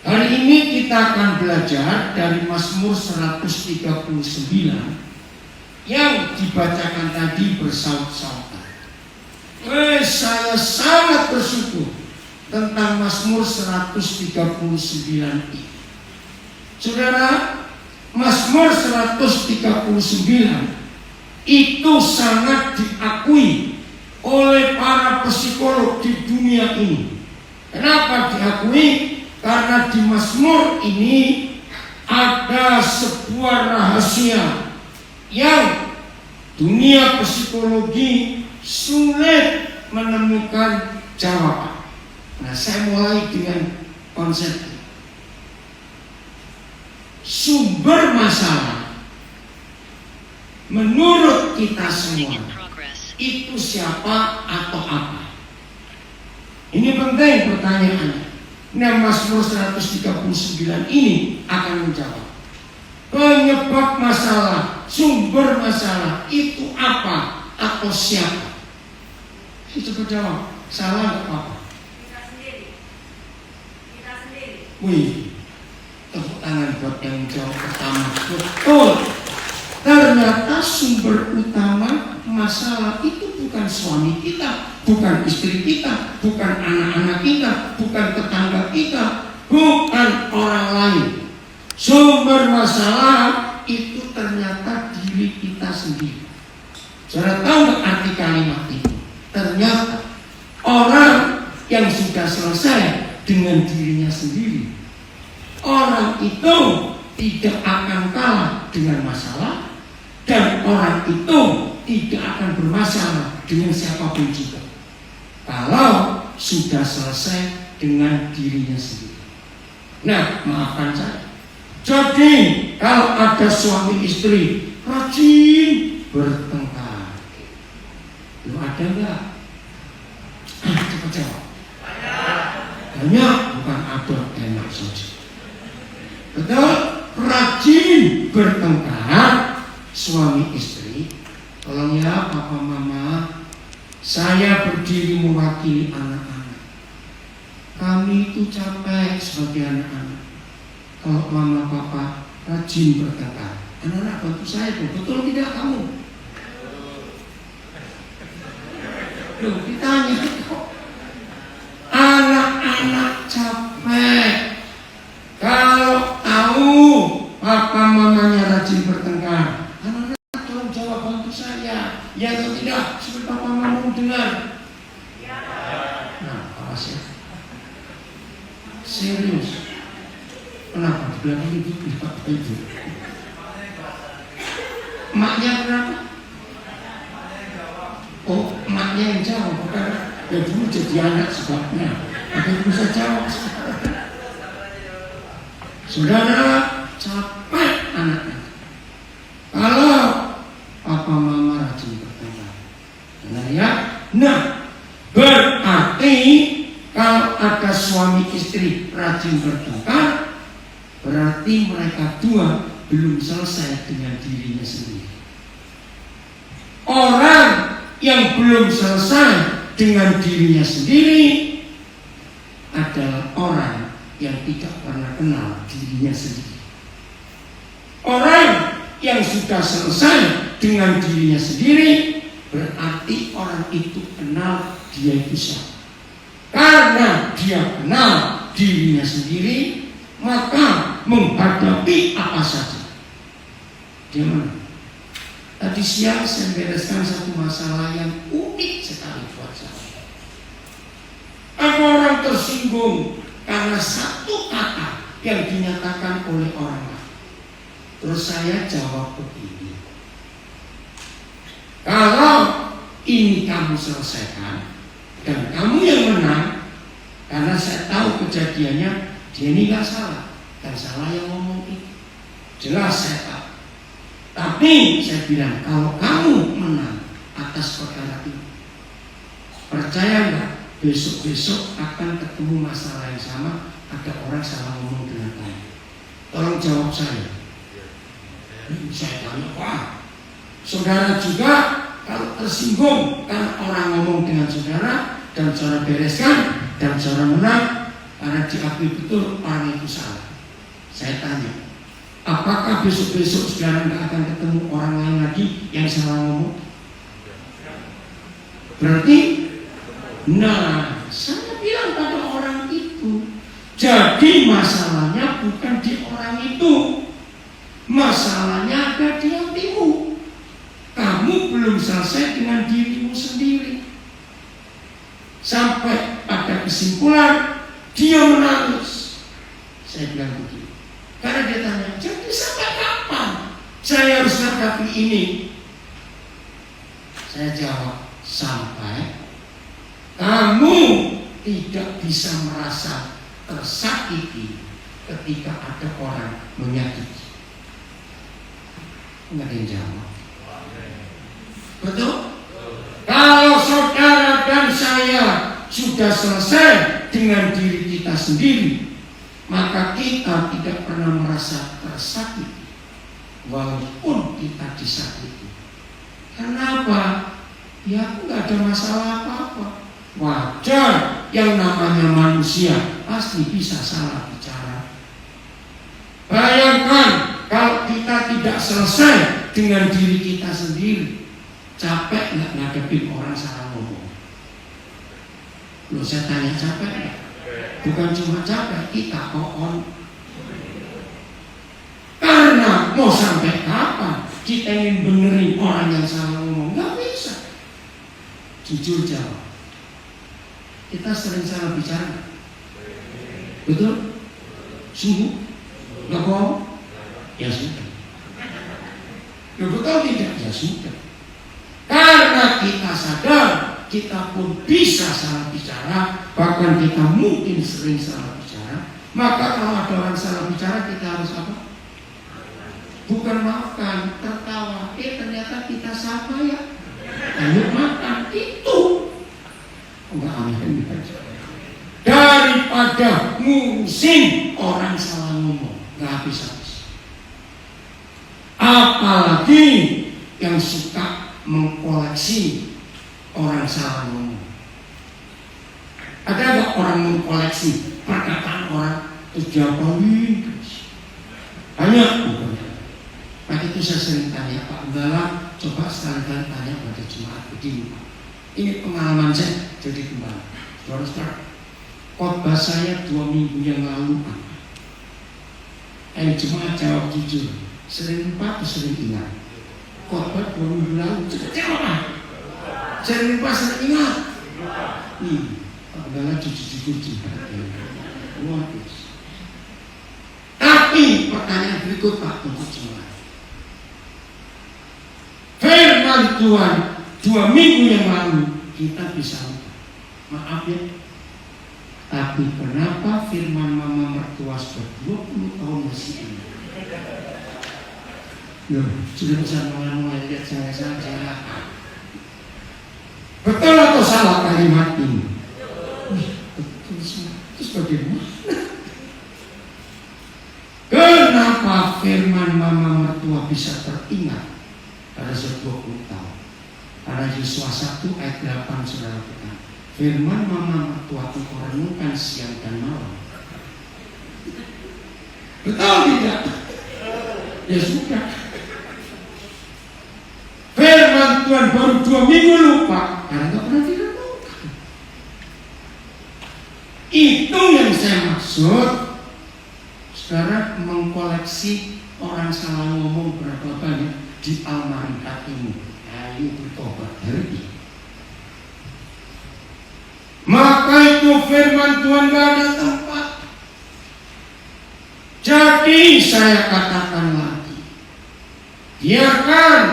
Hari ini kita akan belajar dari Mazmur 139 yang dibacakan tadi bersaut-sautan. Saya sangat bersyukur tentang Mazmur 139 ini. Saudara, Mazmur 139 itu sangat diakui oleh para psikolog di dunia ini. Kenapa diakui? Karena di Mazmur ini ada sebuah rahasia yang dunia psikologi sulit menemukan jawaban. Nah, saya mulai dengan konsep sumber masalah menurut kita semua itu siapa atau apa? Ini penting pertanyaannya. Nah, Mazmur 139 ini akan menjawab penyebab masalah, sumber masalah itu apa atau siapa? Coba jawab, salah nggak apa-apa. Kita sendiri. Wih, tepuk tangan buat yang jawab pertama. Betul. Ternyata sumber utama masalah itu bukan suami kita, bukan istri kita, bukan anak-anak kita, bukan tetangga kita, bukan orang lain. Sumber masalah itu ternyata diri kita sendiri. Saudara tahu nggak arti kalimat itu? Ternyata orang yang sudah selesai dengan dirinya sendiri, orang itu tidak akan kalah dengan masalah. Dan orang itu tidak akan bermasalah dengan siapapun juga kalau sudah selesai dengan dirinya sendiri. Nah, maafkan saya. Jadi kalau ada suami istri rajin bertengkar, lu ada nggak? Cepat jawab. Banyak, bukan ada, enak saja. Betul, rajin bertengkar. Suami istri, tolong ya papa mama, saya berdiri mewakili anak-anak. Kami itu capek sebagai anak-anak. Kalau mama papa rajin bertengkar, anak-anak bantu saya tuh, betul tidak kamu? Loh, ditanya kok. Anak-anak capek kalau tahu papa mamanya rajin bertengkar. Ya atau tidak, seperti papa mama mau dengar. Ya. Nah, awas ya. Serius. Kenapa? Di belakang ibu berapa itu? Emaknya berapa? Oh, emaknya yang jawab. Bukan ya dulu jadi anak sebabnya. Tapi bisa jawab. Saudara, capek anaknya. Kalau papa mama rajin bertengkar, benar ya? Nah, berarti kalau ada suami istri rajin bertengkar, berarti mereka dua belum selesai dengan dirinya sendiri. Orang yang belum selesai dengan dirinya sendiri adalah orang yang tidak pernah kenal dirinya sendiri. Orang yang sudah selesai dengan dirinya sendiri berarti orang itu kenal dia itu siapa. Karena dia kenal dirinya sendiri, maka menghadapi apa saja. Dia mana? Tadi siang saya bereskan satu masalah yang unik sekali buat saya. Ada orang tersinggung karena satu kata yang dinyatakan oleh orang lain. Terus saya jawab begini, kalau ini kamu selesaikan dan kamu yang menang, karena saya tahu kejadiannya dia ini gak salah, dan salah yang ngomong itu, jelas saya tahu. Tapi saya bilang kalau kamu menang atas perkara ini, percaya nggak besok-besok akan ketemu masalah yang sama, ada orang salah ngomong dengan kamu. Tolong jawab saya. Saya tanya, wah, saudara juga kalau tersinggung karena orang ngomong dengan saudara dan saudara bereskan dan saudara menang, karena diakui betul orang itu salah. Saya tanya, apakah besok-besok saudara nggak akan ketemu orang lain lagi yang salah ngomong? Berarti, nah, saya bilang pada orang itu, jadi masalahnya bukan di orang itu, masalahnya ada di hatimu. Kamu belum selesai dengan dirimu sendiri. Sampai pada kesimpulan dia menangis. Saya bilang begini, karena dia tanya, jadi sampai kapan saya harus menghadapi ini? Saya jawab, sampai kamu tidak bisa merasa tersakiti ketika ada orang menyakiti. Enggak ada yang jawab. Betul? Kalau saudara dan saya sudah selesai dengan diri kita sendiri, maka kita tidak pernah merasa tersakiti walaupun kita disakiti. Kenapa? Ya aku gak ada masalah apa-apa. Wajar, yang namanya manusia pasti bisa salah bicara. Bayangkan kalau kita tidak selesai dengan diri kita sendiri, capek nggak ngadepin orang salah ngomong? Loh, saya tanya, capek nggak? Bukan cuma capek, kita on. Karena mau sampai kapan kita ingin benerin orang yang salah ngomong? Nggak bisa. Jujur jawab, kita sering salah bicara. Betul? Sungguh? Nggak bohong? Ya sudah. Ya betul tidak? Ya sudah. Karena kita sadar kita pun bisa salah bicara, bahkan kita mungkin sering salah bicara, maka kalau ada orang salah bicara kita harus apa? Bukan maafkan, tertawa. Ternyata kita sama ya. Ayo makan itu. Enggak aneh kan? Daripada ngurusin orang salah ngomong, nggak habis-habis. Apalagi yang suka mengkoleksi orang salah ngomong. Ada nggak orang mengkoleksi perkataan orang terus diapalin? Banyak bukan? Maka itu saya sering tanya, Pak Gembala, coba sekali-kali tanya pada jemaat begini, Pak. Ini pengalaman saya jadi gembala. Saudara-saudara, khotbah saya 2 minggu yang lalu apa? Jemaat jawab jujur, sering lupa atau sering ingat? Khotbah 2 minggu lalu, jawab. Sering lupa, sering ingat? Pak Gembala jujur-jujur juga. Luar biasa. Tapi pertanyaan berikut, Pak, untuk jemaat. Firman Tuhan 2 minggu yang lalu kita bisa lupa. Maaf ya. Tapi kenapa firman mama mertua sudah 20 tahun masih ingat? Loh, sudah bisa mulai lihat saya saja. Betul atau salah kalimat ini? Betul salah. Terus bagaimana? Kenapa firman mama mertua bisa teringat pada 20 tahun? Karena Yesaya 1 ayat 8 saudara kita. Firman mama mertua engkau renungkan siang dan malam. Betul tidak? Ya sudah. Firman Tuhan baru 2 minggu lupa karena tidak pernah direnungkan. Itu yang saya maksud. Saudara mengkoleksi orang salah ngomong berapa banyak di almari hatimu. Ayo bertobat hari ini. Maka itu firman Tuhan gak ada tempat. Jadi saya katakan lagi, biarkan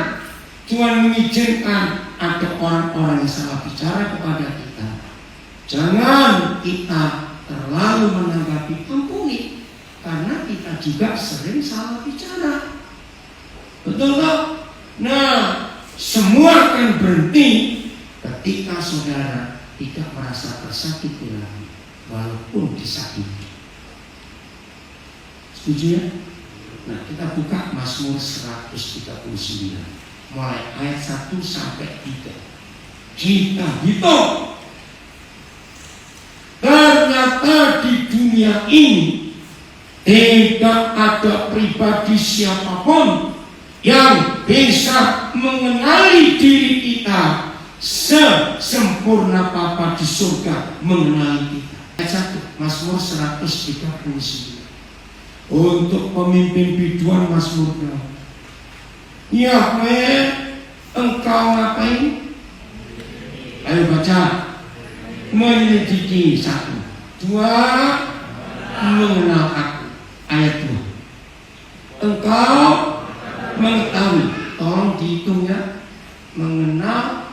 Tuhan mengizinkan ada orang-orang yang salah bicara kepada kita. Jangan kita terlalu menanggapi, ampuni, karena kita juga sering salah bicara. Betul tak? Nah, semua akan berhenti ketika saudara tidak merasa tersakiti lagi, walaupun disakiti. Setuju ya? Nah, kita buka Mazmur 139, mulai ayat 1 sampai 3. Kita hitung. Ternyata di dunia dunia ini tidak ada pribadi siapapun yang bisa mengenali diri kita sesempurna Bapa di surga mengenali kita. Ayat 1 Mazmur 139. Untuk pemimpin biduan Mazmur berapa? Yahweh, engkau ngapain? Ayo baca. Menyelidiki 1, 2, mengenal aku. Ayat 2. Engkau mengetahui. Tolong dihitung ya. Mengenal,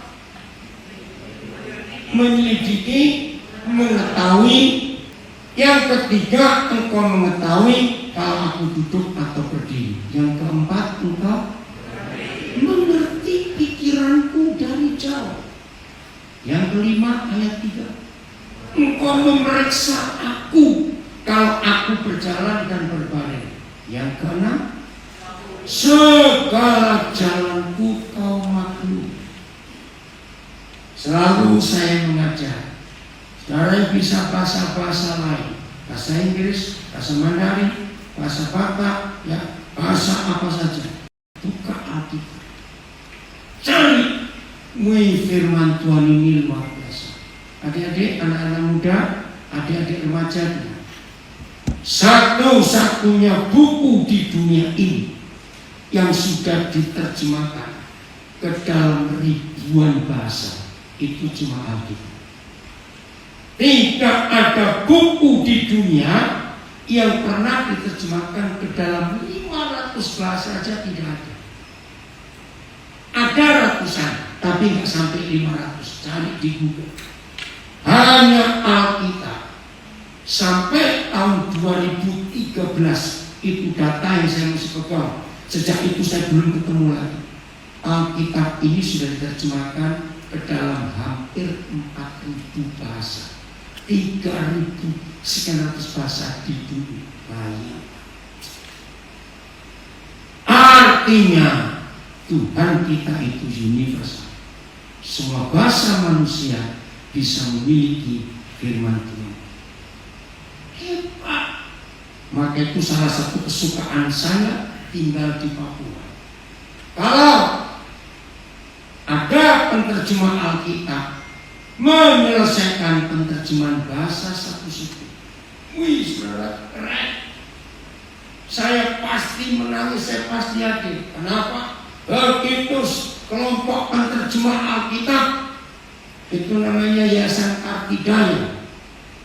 menyelidiki, mengetahui. Yang ketiga, engkau mengetahui kalau aku duduk atau berdiri. Yang keempat, engkau mengerti pikiranku dari jauh. Yang kelima, ayat 3. Engkau memeriksa aku kalau aku berjalan dan berbaring. Yang keenam, segala jalanku kau maklumi. Selalu saya mengajar. Saudara bisa bahasa-bahasa lain, bahasa Inggris, bahasa Mandarin, bahasa Batak, ya, bahasa apa saja. Buka Alkitab. Cari firman Tuhan ini luar biasa. Adik-adik, anak-anak muda, adik-adik remaja, satu-satunya buku di dunia ini yang sudah diterjemahkan ke dalam ribuan bahasa itu cuma Alkitab. Tidak ada buku di dunia yang pernah diterjemahkan ke dalam 500 bahasa saja, tidak ada. Ada ratusan, tapi nggak sampai 500. Cari di Google. Hanya Alkitab. Sampai tahun 2013 itu data yang saya masih pegang. Sejak itu saya belum ketemu lagi. Alkitab ini sudah diterjemahkan ke dalam hampir 4.000 bahasa. 3.900 bahasa di dunia. Artinya Tuhan kita itu universal. Semua bahasa manusia bisa memiliki firman Tuhan. Hebat. Maka itu salah satu kesukaan saya tinggal di Papua. Kalau ada penterjemah Alkitab menyelesaikan penerjemahan bahasa satu suku, wih, saudara, keren. Saya pasti menangis, saya pasti yakin. Kenapa? Begitu kelompok penerjemah Alkitab, itu namanya Yayasan Kartidaya,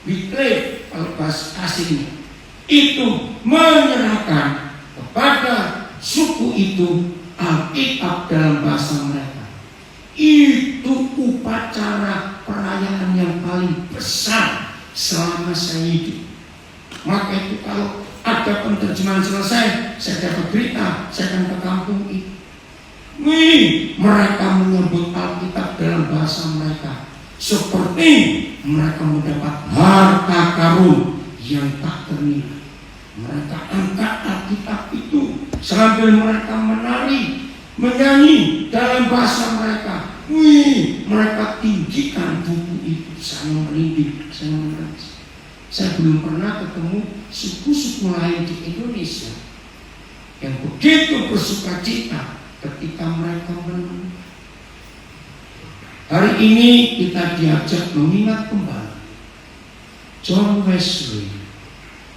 Wycliffe kalau bahasa asingnya, itu menyerahkan kepada suku itu Alkitab dalam bahasa mereka. Itu upacara perayaan yang paling besar selama saya hidup. Maka itu kalau ada penerjemahan selesai, saya dapat berita, saya akan ke kampung itu. Mereka menyebut Alkitab dalam bahasa mereka, seperti mereka mendapat harta karun yang tak ternilai. Mereka angkat Alkitab itu sambil mereka menari, menyanyi dalam bahasa mereka. Mereka tinggikan buku itu. Saya merinding, saya menangis. Saya belum pernah ketemu suku-suku lain di Indonesia yang begitu bersukacita ketika mereka menang. Hari ini kita diajak mengingat kembali John Wesley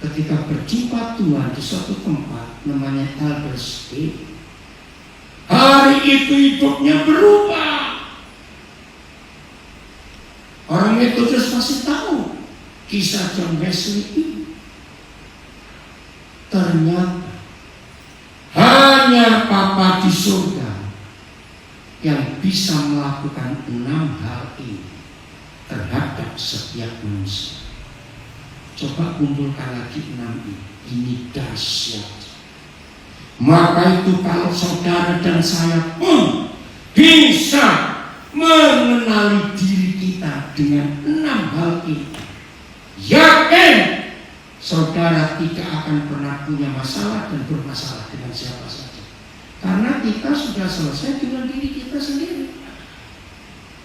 ketika berjumpa Tuhan di suatu tempat namanya Albers Gate. Hari itu hidupnya berubah. Orang Metodus pasti tahu kisah John Wesley ini. Ternyata hanya Bapa di surga yang bisa melakukan 6 hal ini terhadap setiap manusia. Coba kumpulkan lagi 6 ini. Ini dahsyat. Maka itu kalau saudara dan saya pun bisa mengenali diri kita dengan 6 hal ini, yakin saudara tidak akan pernah punya masalah dan bermasalah dengan siapa saja. Karena kita sudah selesai dengan diri kita sendiri.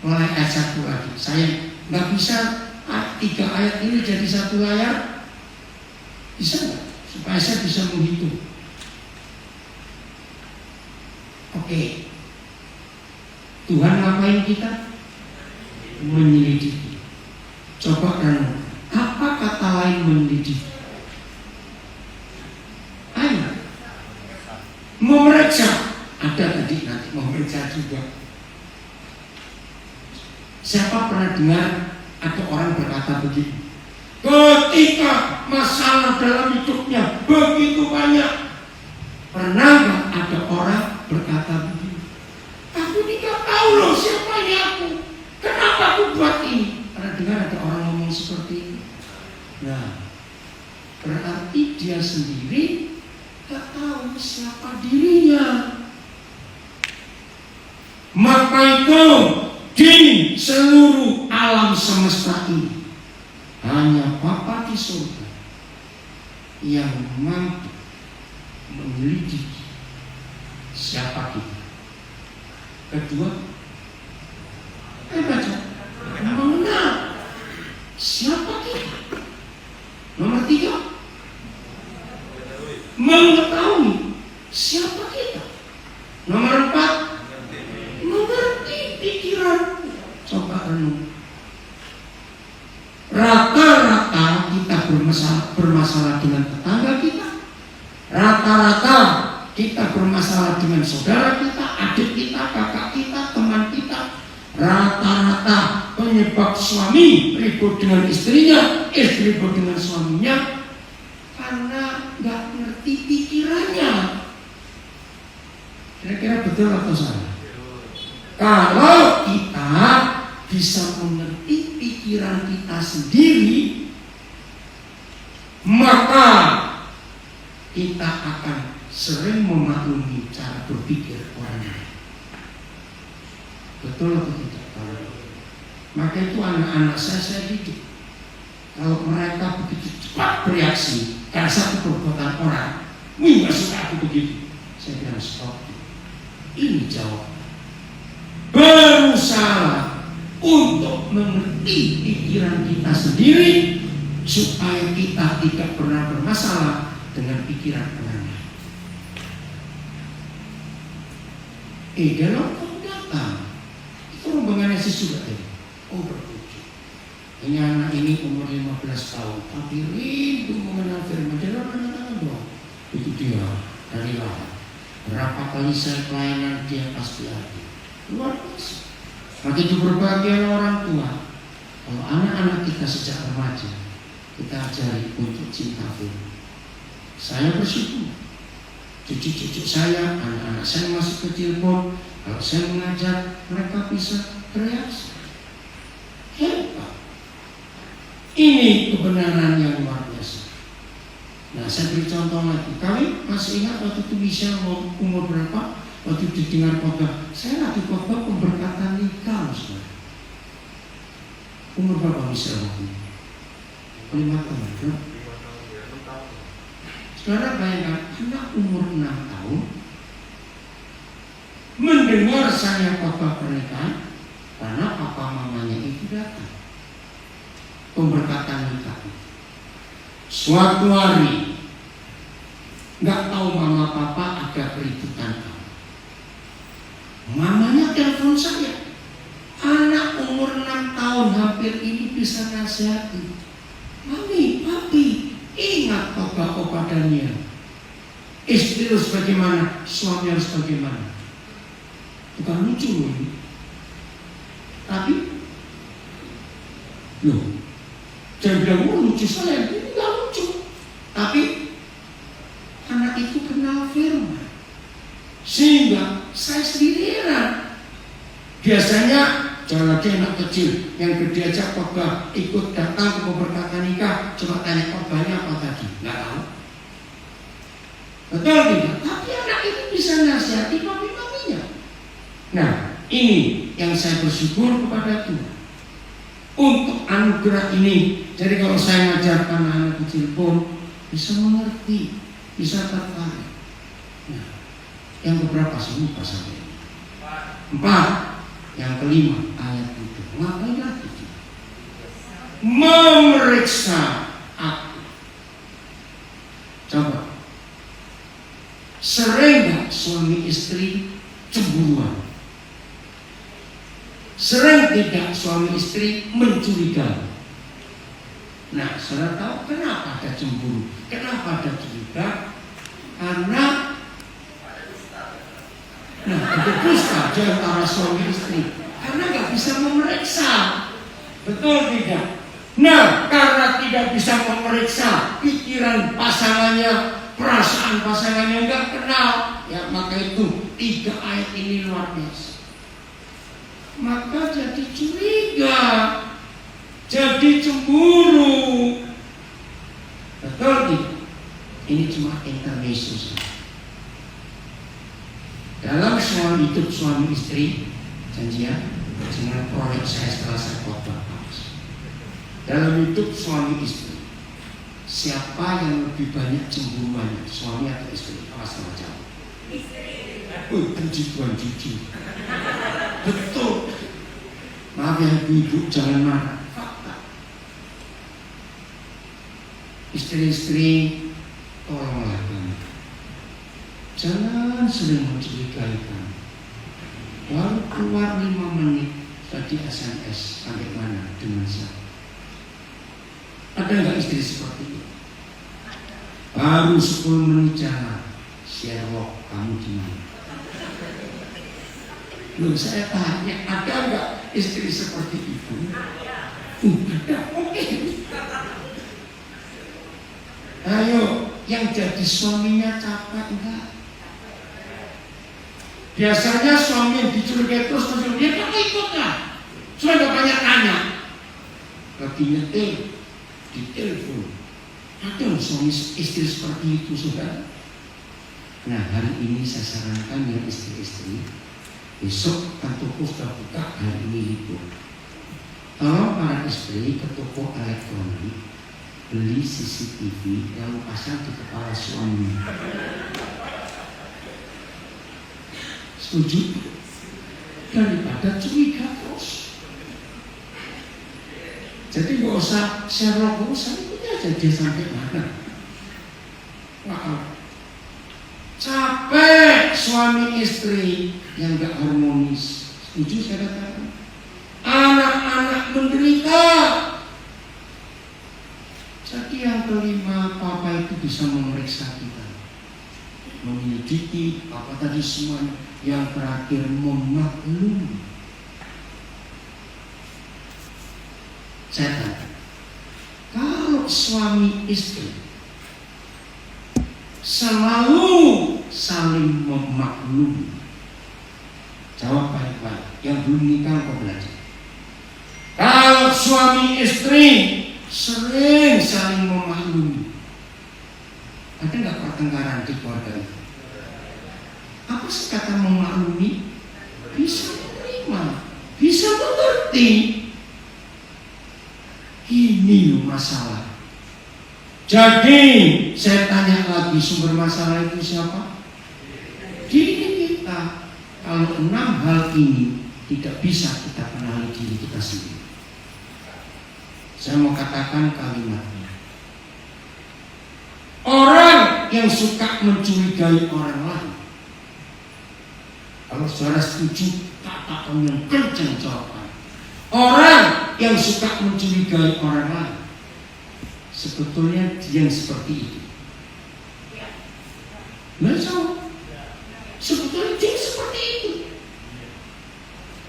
Mulai ayat 1 lagi. Saya nggak bisa 3 ayat ini jadi 1 layar. Bisa nggak? Supaya saya bisa menghitung. Oke. Tuhan ngapain kita? Menyelidiki. Coba renung. Apa kata lain menyelidiki? Ayo. Memeriksa. Ada tadi nanti memeriksa juga. Siapa pernah dengar ada orang berkata begini? Ketika masalah dalam hidupnya begitu banyak, pernah nggak ada orang berkata begini? Aku tidak tahu loh siapa ini aku. Kenapa aku buat ini? Pernah dengar ada orang ngomong seperti ini? Nah, berarti dia sendiri tak tahu siapa dirinya. Maka itu di seluruh alam semesta ini hanya Bapa di surga yang mampu menyelidiki siapa kita. Kedua, baca, mengenal siapa kita. Nomor 3, mengetahui siapa kita. Nomor 4, mengerti pikiran. Coba renung. Rata-rata kita bermasalah dengan tetangga kita. Rata-rata kita bermasalah dengan saudara kita, adik kita, kakak kita, teman kita. Rata-rata penyebab suami ribut dengan istrinya, istri ribut dengan suaminya karena nggak ngerti pikirannya. Kira-kira betul atau salah? Kalau kita bisa mengerti pikiran kita sendiri, maka kita akan sering memaklumi cara berpikir orang lain. Betul atau tidak? Maka itu anak-anak saya didik. Kalau mereka begitu cepat bereaksi karena satu perbuatan orang, wih gak suka aku begitu, saya bilang stop. Ini jawab. Berusaha untuk mengerti pikiran kita sendiri supaya kita tidak pernah bermasalah dengan pikiran orang lain. Dalam kamu datang, itu rombongannya sesudah tadi. Oh bertujuh. Ini anak ini umur 15 tahun, tapi rindu mengenal firman. Jalan tangan doang. Itu dia dari lawan. Berapa kali saya pelayanan dia pasti ada. Luar biasa. Begitu berbahagia orang tua. Kalau anak-anak kita sejak remaja, kita ajari untuk cinta firman. Saya bersyukur. Cucu-cucu saya, anak-anak saya masih kecil pun, kalau saya mengajar, mereka bisa bereaksi. Hebat. Ini kebenaran yang luar biasa. Nah, saya beri contoh lagi. Kami masih ingat waktu itu Michelle umur berapa? Waktu didengar khotbah, saya lagi khotbah pemberkatan nikah, saudara. Umur berapa Michelle waktu itu? 5 tahun. Saudara bayangkan, anak umur 6 tahun mendengar saya khotbah pernikahan karena papa mamanya itu datang. Pemberkatan nikah. Suatu hari nggak tahu mama papa ada keributan. Mamanya telepon saya. Anak umur 6 tahun hampir ini bisa nasihati. Mami, papi, ingat khotbah Daniel. Istri harus bagaimana, suami harus bagaimana. Bukan lucu loh ini. Tapi loh, jangan bilang lucu saya, ini gak lucu. Tapi anak itu kenal firman, sehingga saya sendiri heran. Biasanya jangan lagi anak kecil yang diajak khotbah ikut datang ke pemberkatan nikah, coba tanya khotbahnya apa tadi, nggak tahu. Betul tidak? Tapi anak itu bisa nasihati papi-papinya. Nah, ini yang saya bersyukur kepada Tuhan untuk anugerah ini. Jadi kalau saya mengajarkan anak kecil pun bisa mengerti, bisa tertarik. Nah, yang beberapa sih lupa sampai 4. Yang kelima, ayat itu ngapain lagi? Memeriksa aku. Coba. Sering gak suami istri cemburuan? Sering tidak suami istri mencurigai? Nah, saudara tahu kenapa ada cemburu? Kenapa ada curiga? Karena ada dusta di antara suami istri. Karena gak bisa memeriksa. Betul tidak? Nah, karena tidak bisa memeriksa pikiran pasangannya, perasaan pasangannya nggak kenal, ya maka itu 3 ayat ini luar biasa. Maka jadi curiga, jadi cemburu. Betul tidak? Ini cuma intermezzo saja. Dalam hidup suami istri, janjian dengan proyek saya setelah saya khotbah. Dalam hidup suami istri, siapa yang lebih banyak cemburuannya, suami atau istri? Apa salah jawab? Istri. Puji Tuhan, jujur. Betul. Maaf ya ibu, jangan marah. Fakta. Istri-istri, tolonglah kami. Jangan sering mencurigai kami. Baru keluar 5 menit tadi SMS, sampai mana dengan siapa? Ada nggak istri seperti itu? Baru 10 menit jalan, Sherlock, kamu di mana? Loh, saya tanya, ada nggak istri seperti itu? Ada, oke. Ayo, yang jadi suaminya capek enggak? Biasanya suami yang dicurigai terus dia kamu ikut lah. Cuma nggak banyak tanya. Lagi nyetir di telepon. Ada suami istri seperti itu, saudara. Nah, hari ini saya sarankan yang istri-istri, besok kan toko sudah buka, hari ini libur. Tolong para istri ke toko elektronik, beli CCTV lalu pasang di kepala suami. Setuju? Daripada curiga terus. Jadi gak usah Sherlock, gak usah ikuti aja dia sampai mana. Maaf. Capek suami istri yang gak harmonis. Setuju saya katakan? Anak-anak menderita. Jadi yang kelima, papa itu bisa memeriksa kita, menyelidiki apa tadi semuanya. Yang terakhir, memaklumi. Saya tanya, kalau suami istri selalu saling memaklumi, jawab baik-baik. Yang belum nikah kau belajar. Kalau suami istri sering saling memaklumi, ada nggak pertengkaran di keluarga itu? Apa sih kata memaklumi? Bisa menerima, bisa mengerti. Ini masalah. Jadi saya tanya lagi, sumber masalah itu siapa? Diri kita. Kalau 6 hal ini tidak bisa kita kenali diri kita sendiri. Saya mau katakan kalimatnya. Orang yang suka mencurigai orang lain, kalau saudara setuju, katakan yang kencang jawaban. Orang yang suka mencurigai orang lain, sebetulnya dia yang seperti itu. Betul. Sebetulnya dia seperti itu.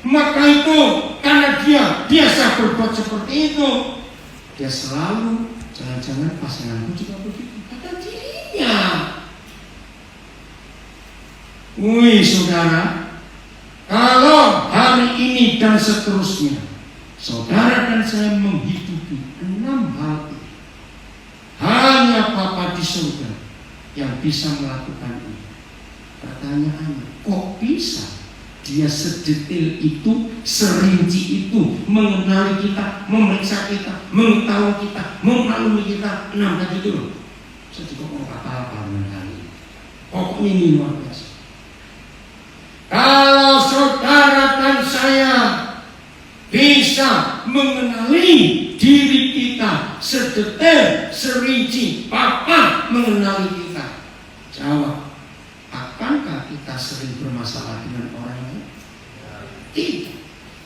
Maka itu karena dia biasa berbuat seperti itu, dia selalu jangan-jangan pasanganku juga begitu. Kata dirinya. Wih saudara, kalau hari ini dan seterusnya saudara dan saya menghidupi 6 hal ini, hanya Bapa di surga yang bisa melakukan ini. Pertanyaannya, kok bisa dia sedetail itu, serinci itu, mengenali kita, memeriksa kita, mengetahui kita, memaklumi kita? 6 tadi itu loh. Saya juga mau kata apa mengenali. Pokoknya ini luar biasa. Kalau saudara dan saya bisa mengenali diri kita sedetail, serinci Bapa mengenali kita, Jawab, akankah kita sering bermasalah dengan orang lain? Tidak.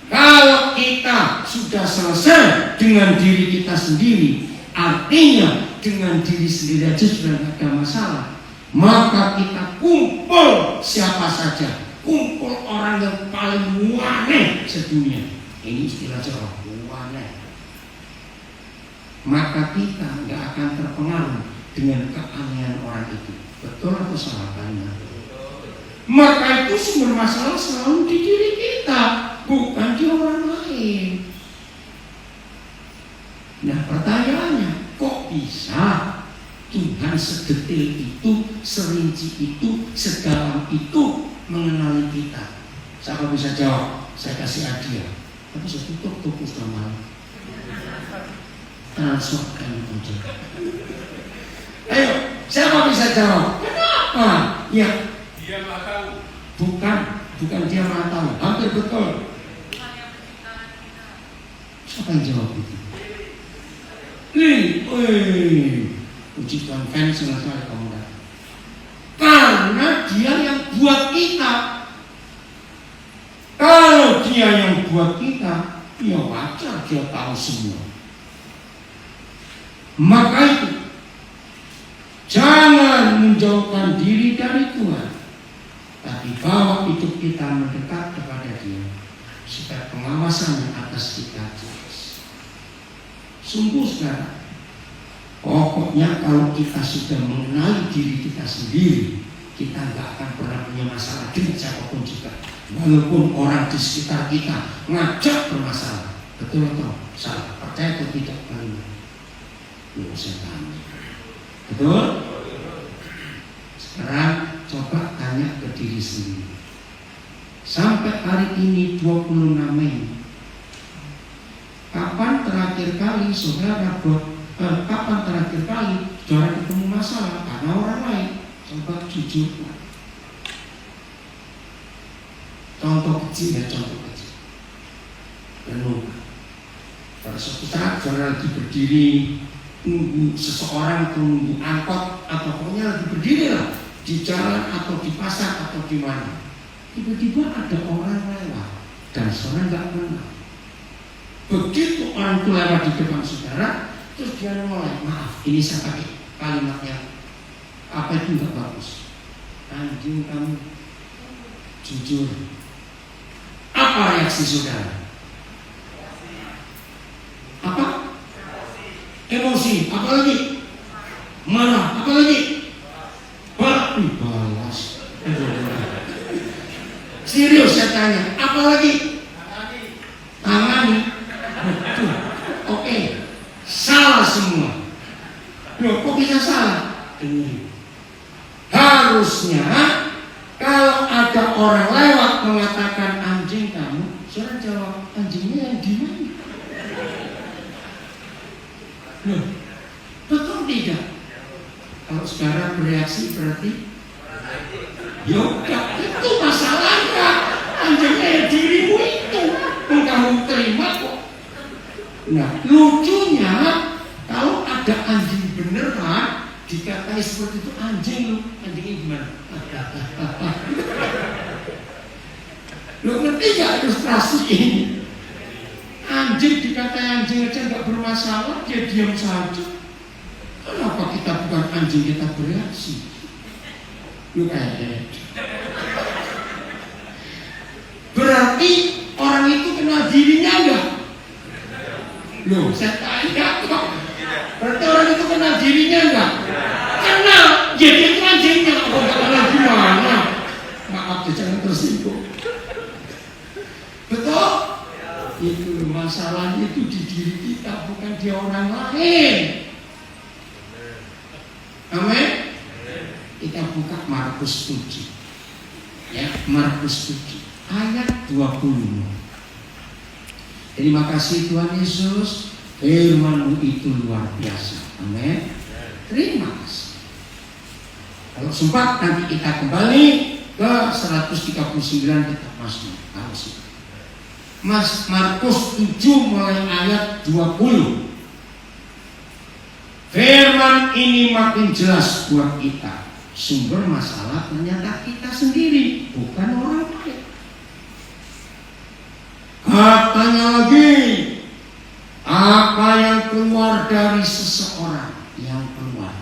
Kalau kita sudah selesai dengan diri kita sendiri, artinya dengan diri sendiri aja sudah tidak ada masalah, maka kita kumpul siapa saja, kumpul orang yang paling aneh sedunia. Ini istilah Jawa, aneh. Maka kita nggak akan terpengaruh dengan keanehan orang itu. Betul atau salah banyak? Maka itu sumber masalah selalu di diri kita, bukan di orang lain. Nah pertanyaannya, kok bisa Tuhan sedetil itu, serinci itu, sedalam itu mengenali kita? Siapa bisa jawab? Saya kasih hadiah. Tapi saya tutup sudah malam. Transferkan aja. Ayo, siapa bisa jawab? Kenapa? Ya. Dia nggak tahu. Bukan dia nggak tahu. Hampir betul. Siapa yang jawab itu? Puji Tuhan, fans sekali kamu datang. Karena dia yang buat kita. Kalau dia yang buat kita, ya wajar dia tahu semua. Maka itu, jangan menjauhkan diri dari Tuhan, tapi bawa hidup kita mendekat kepada Dia, supaya pengawasan atas kita jelas. Sungguh sekarang, pokoknya kalau kita sudah mengenali diri kita sendiri, kita nggak akan pernah punya masalah dengan siapapun juga, walaupun orang di sekitar kita ngajak bermasalah. Betul atau salah? Percaya atau tidak kalimat? Belum saya tanya. Betul? Sekarang coba tanya ke diri sendiri. Sampai hari ini 26 Mei, kapan terakhir kali saudara kapan terakhir kali saudara ketemu masalah karena orang lain? Coba jujur. Contoh kecil ya, contoh kecil. Renung. Pada suatu saat saudara lagi berdiri nunggu seseorang, nunggu angkot, atau pokoknya lagi berdiri lah di jalan atau di pasar atau di mana. Tiba-tiba ada orang lewat dan saudara nggak kenal. Begitu orang itu lewat di depan saudara, terus dia mulai, maaf, ini saya pakai kalimatnya apa itu nggak bagus. Anjing kamu, jujur. Apa reaksi saudara? Apa? Emosi, apalagi marah, apalagi balas. Serius saya tanya, apalagi tangani. Oke, salah semua. Loh, kok bisa salah? Ini harusnya kalau ada orang lewat mengatakan anjing kamu, saudara jawab, anjingnya yang di mana? Loh, betul tidak? Kalau sekarang bereaksi berarti yaudah, itu masalahnya. Anjingnya dirimu itu, kamu terima kok. Nah, lucunya kalau ada anjing beneran dikatai seperti itu, anjing lu, anjingnya gimana? Lu ngerti gak ilustrasi ini? Anjing dikatai anjing aja nggak bermasalah, dia diam saja. Kenapa kita bukan anjing, kita bereaksi? Lu kayak berarti orang itu kenal dirinya enggak? Loh, saya tanya kok. Berarti orang itu kenal dirinya enggak? Kenal, jadi itu anjingnya. Kok nggak kenal gimana? Maaf, jangan tersinggung. Betul? Itu masalahnya itu di diri kita, bukan di orang lain. Amin. Kita buka Markus 7. Ya, Markus 7 ayat 20. Terima kasih Tuhan Yesus, firman-Mu itu luar biasa. Amin. Terima kasih. Kalau sempat nanti kita kembali ke 139 kitab Mazmur. Markus 7 mulai ayat 20. Firman ini makin jelas buat kita. Sumber masalah ternyata kita sendiri, bukan orang lain. Katanya lagi, apa yang keluar dari seseorang, yang keluar,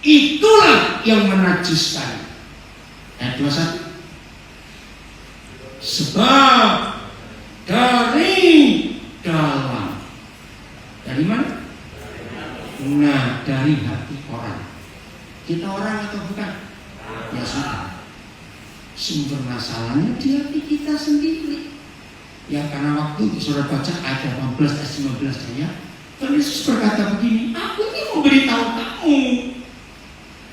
itulah yang menajiskan. Ayat 21. Sebab dari dalam, dari mana? Nah, dari hati orang. Kita orang atau bukan? Ya sudah. Sumber masalahnya di hati kita sendiri. Ya karena waktu saudara baca ayat 18 ayat 19 ya. Tuhan Yesus berkata begini, aku ini memberitahu kamu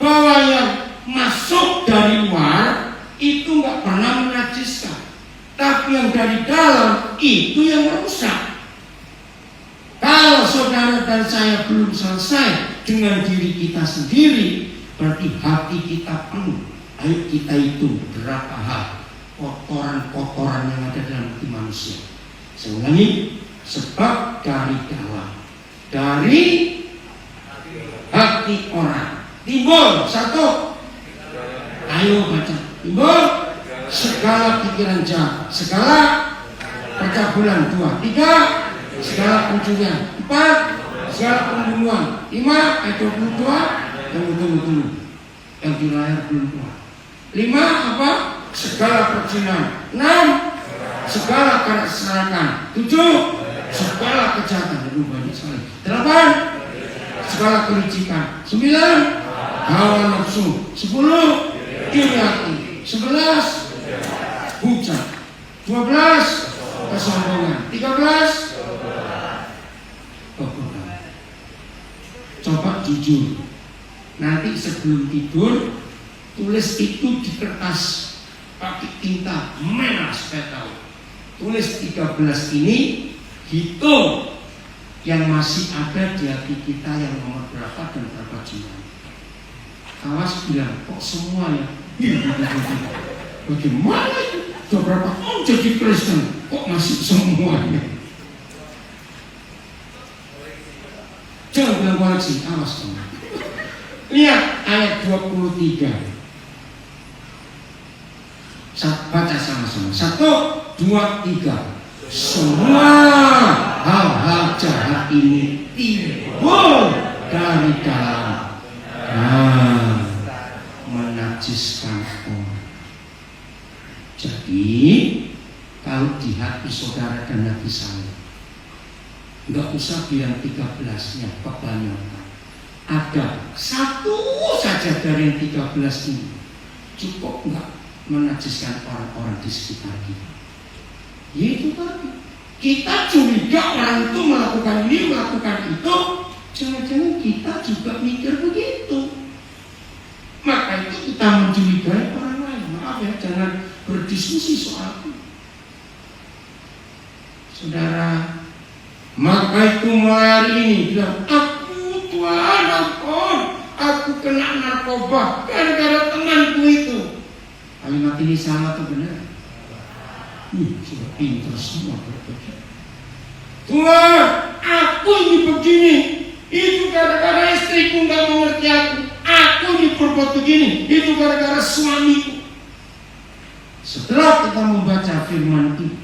bahwa yang masuk dari luar itu nggak pernah menajiskan, tapi yang dari dalam itu yang merusak. Kalau saudara dan saya belum selesai dengan diri kita sendiri, berarti hati kita penuh. Ayo kita hitung berapa hal kotoran-kotoran yang ada dalam hati manusia. Saya ulangi, sebab dari dalam, dari hati orang timbul satu. Ayo baca. Timbul segala pikiran jahat, segala percabulan, 2, 3 segala pencurian, 4 segala pembunuhan, 5 ayat 22 yang di layar belum keluar. 5 apa? Segala perzinahan. 6 segala keserakahan. 7 segala kejahatan. Aduh banyak sekali. 8 segala kelicikan. 9 hawa nafsu. 10 iri hati. 11 hujat. 12 kesombongan. 13 kebodohan. Coba jujur. Nanti sebelum tidur tulis itu di kertas pakai tinta merah supaya tahu. Tulis 13 ini, hitung yang masih ada di hati kita yang nomor berapa dan berapa jumlah. Awas bilang kok semua ya? Bagaimana itu? Sudah berapa tahun jadi Kristen kok masih semuanya? Jangan bilang koleksi, awas teman. Lihat ayat 23. Baca sama-sama. 1, 2, 3. Semua hal-hal jahat ini timbul dari dalam, menajiskan orang. Jadi kalau di hati saudara dan hati saya, nggak usah bilang 13-nya kebanyakan. Ada satu saja dari yang 13 ini cukup nggak menajiskan orang-orang di sekitar kita. Yaitu tadi kita curiga orang itu melakukan ini, melakukan itu, jangan-jangan kita juga mikir begitu. Maka itu kita mencurigai orang lain. Maaf ya, jangan berdiskusi soal itu. Saudara, maka itu mulai hari ini bilang, Tuhan ampun, aku kena narkoba gara-gara temanku itu. Kalimat ini salah atau benar? Sudah pintar semua berpikir. Tuhan, aku ini begini, itu gara-gara istriku nggak mengerti aku. Aku ini berbuat begini, itu gara-gara suamiku. Setelah kita membaca firman itu,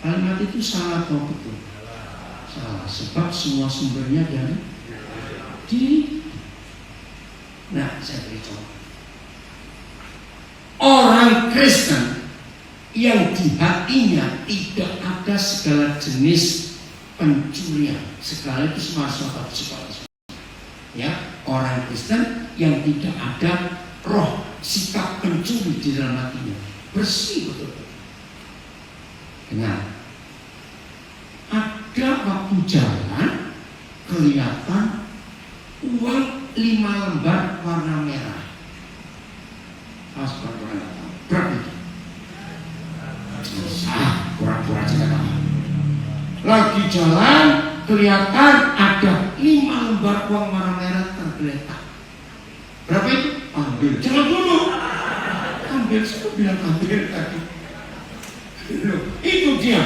kalimat itu salah atau betul? Salah, sebab semua sumbernya dari diri. Nah, saya beri contoh. Orang Kristen yang di hatinya tidak ada segala jenis pencurian, sekaligus masuk atau sekaligus. Ya, orang Kristen yang tidak ada roh sikap pencuri di dalam hatinya, bersih betul-betul. Dengar, ada waktu jalan kelihatan uang 5 lembar warna merah. Pura-pura nggak tahu. Berapa itu? Pura-pura aja nggak tahu. Lagi jalan kelihatan ada 5 lembar uang warna merah tergeletak. Berapa itu? Ambil. Jangan dulu. Ambil. Saya bilang ambil tadi. Itu dia.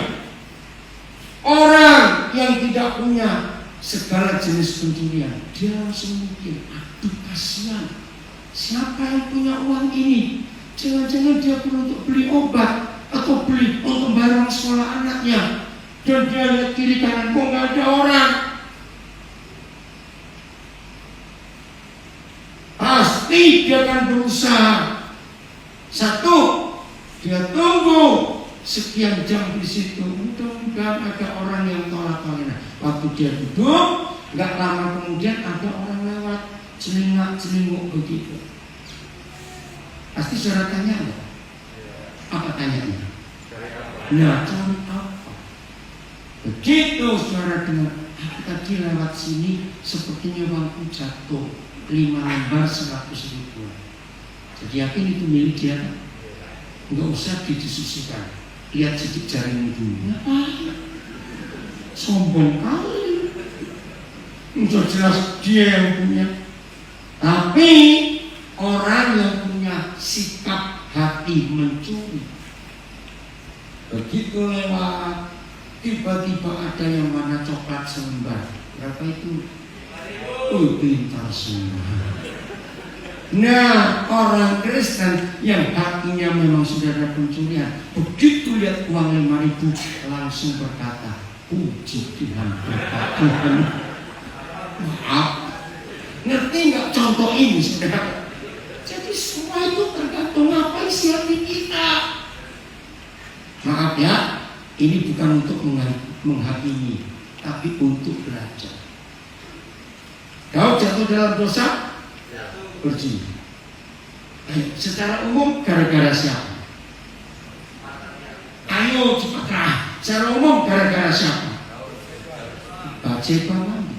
Orang yang tidak punya segala jenis pencurian, dia langsung mikir, aduh kasihan, Siapa yang punya uang ini? Jangan-jangan dia perlu untuk beli obat atau beli untuk barang sekolah anaknya. Dan dia lihat kiri kanan, kok nggak ada orang. Pasti dia akan berusaha. Satu, dia tunggu sekian jam di situ. Mudah-mudahan ada orang yang tolak-tolak. Waktu dia duduk, nggak lama kemudian ada orang lewat, celingak-celinguk begitu. Pasti saudara tanya nggak? Apa tanyanya? Nah, cari apa? Begitu saudara dengar, aku tadi lewat sini sepertinya uangku jatuh 5 lembar 100 ribu. Jadi yakin itu milik dia kan? Nggak usah didiskusikan. Lihat sidik jarimu dulu. Ngapain? Sombong kali. Sudah jelas dia yang punya. Tapi orang yang punya sikap hati mencuri, begitu lewat, tiba-tiba ada yang mana coklat selembar. Berapa itu? Oh, pintar semua. Nah, orang Kristen yang hatinya memang sudah ada pencurian, begitu lihat uang 5.000 langsung berkata, puji Tuhan, berkat Tuhan. Maaf, ngerti nggak contoh ini saudara? Jadi semua itu tergantung apa isi hati kita. Maaf ya, ini bukan untuk menghakimi, tapi untuk belajar. Kau jatuh dalam dosa, berzina. Secara umum gara-gara siapa? Ayo cepatlah. Secara umum gara-gara siapa? Bathseba mandi.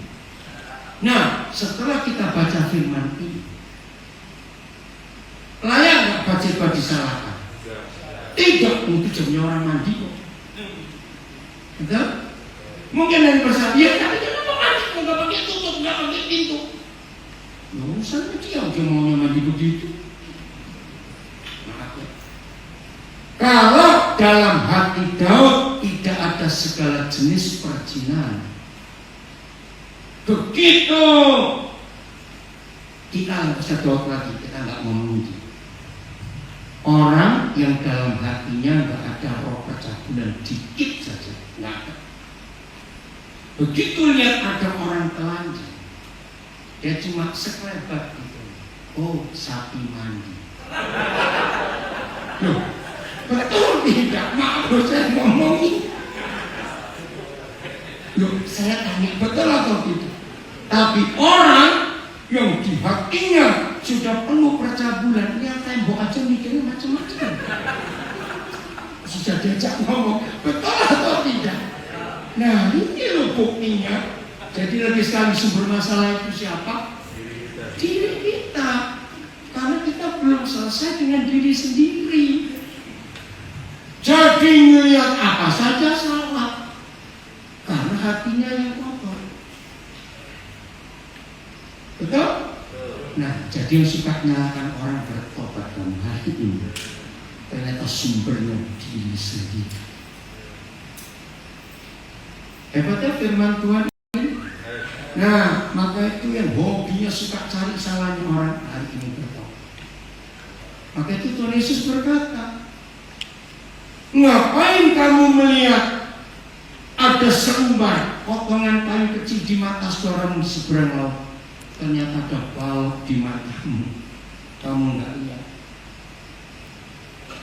Nah, setelah kita baca firman ini, layak nggak Bathseba disalahkan? Tidak, itu jamnya orang mandi kok. Betul? Mungkin dari bersama, ya tapi dia mau mandi, nggak pakai tutup, nggak pakai pintu. Nggak usah dia maunya mandi begitu. Kalau dalam hati Daud tidak ada segala jenis perjinan, begitu kita nggak bisa Daud lagi, kita nggak mau memuji orang yang dalam hatinya nggak ada roh percabulan dikit saja, nggak ada. Begitu lihat ada orang telanjang, dia cuma sekelebat gitu. Oh, sapi mandi. Loh, betul tidak? Maaf saya ngomongin. Loh, saya tanya betul atau tidak? Tapi orang yang di hatinya sudah penuh percabulan, lihat tembok aja mikirnya macam-macam. Sudah diajak ngomong, betul atau tidak? Nah, ini loh buktinya. Jadi lebih sekali sumber masalah itu siapa? Diri kita. Karena kita belum selesai dengan diri sendiri. Jadi melihat apa saja salah, karena hatinya yang kotor. Betul? Nah, jadi yang suka menyalahkan orang bertobat dalam hari ini, ternyata sumbernya diri sendiri. Hebatnya firman Tuhan ini. Nah, maka itu yang hobinya suka cari salahnya orang hari ini bertobat. Maka itu Tuhan Yesus berkata, ngapain kamu melihat ada seumbar potongan kayu kecil di mata saudaramu di seberang laut, ternyata ada balok di matamu, kamu nggak lihat.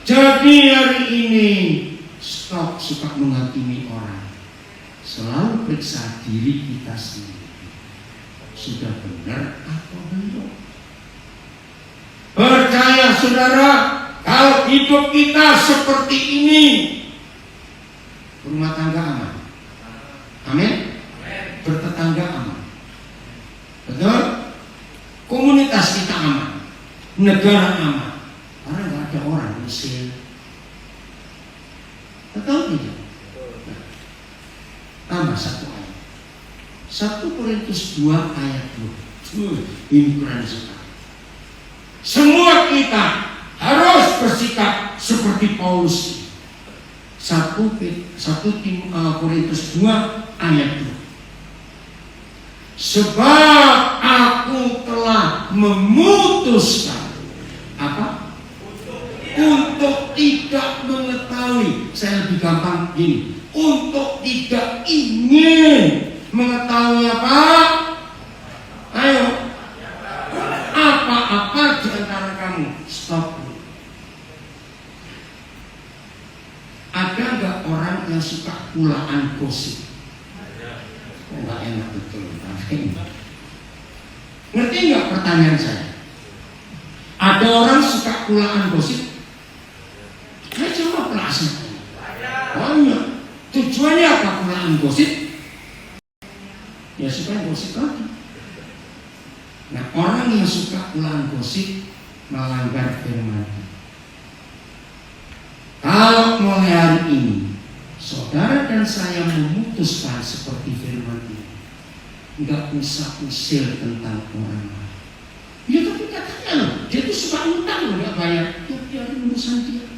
Jadi hari ini stop suka menghakimi orang, selalu periksa diri kita sendiri, sudah benar atau belum. Percaya saudara, kalau hidup kita seperti ini, rumah tangga aman. Amin. Bertetangga aman. Betul? Komunitas kita aman. Negara aman. Karena nggak ada orang Mesir. Betul tidak? Nah, tambah satu ayat. 1 Korintus 2 ayat 2. Ini keren sekali. Semua kita harus bersikap seperti Paulus. 1 Korintus 2 ayat 2. Sebab aku telah memutuskan tidak mengetahui, saya lebih gampang gini, untuk tidak ingin mengetahui apa? Ayo, apa-apa di antara kamu, stop. Ada nggak orang yang suka kulaan gosip? Nggak enak betul. Ngerti nggak pertanyaan saya? Ada orang suka kulaan gosip? Saya jawab langsung. Banyak. Tujuannya apa kulaan gosip? Ya supaya gosip lagi. Nah, orang yang suka kulaan gosip melanggar firman. Kalau mulai hari ini saudara dan saya memutuskan seperti firman ini, nggak usah usil tentang orang lain. Ya tapi katanya loh, dia tuh suka utang loh, nggak bayar. Ya biarin urusan dia.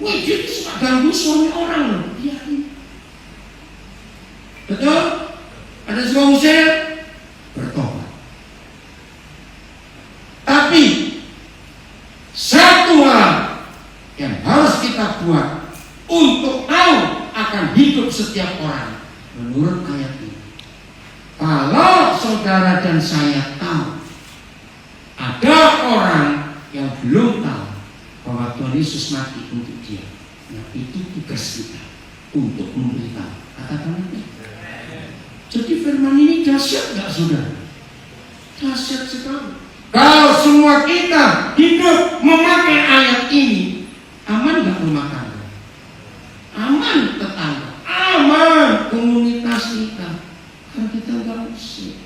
Wah, dia tuh suka ganggu suami orang loh, biarin. Betul? Ada suka usil? Bertobat. Tapi satu hal yang harus kita buat untuk tahu akan hidup setiap orang menurut ayat ini. Kalau saudara dan saya tahu ada orang yang belum tahu bahwa Tuhan Yesus mati untuk dia, nah itu tugas kita untuk memberitahu. Katakan itu. Jadi firman ini dahsyat nggak saudara? Dahsyat sekali. Kalau semua kita hidup memakai ayat ini, aman nggak rumah tangga? Aman tetangga, aman komunitas kita. Kan kita nggak usir.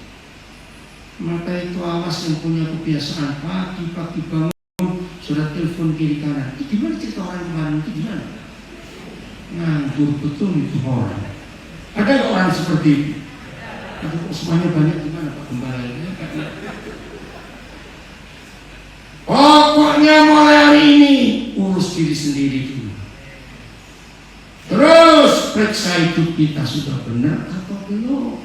Maka itu awas yang punya kebiasaan pagi-pagi bangun sudah telepon kiri kanan. Gimana cerita orang kemarin itu gimana? Nganggur betul itu orang. Ada nggak orang seperti itu? Aduh, semuanya banyak gimana Pak Gembala ini? Pokoknya mulai hari ini urus diri sendiri dulu. Terus periksa hidup kita sudah benar atau belum.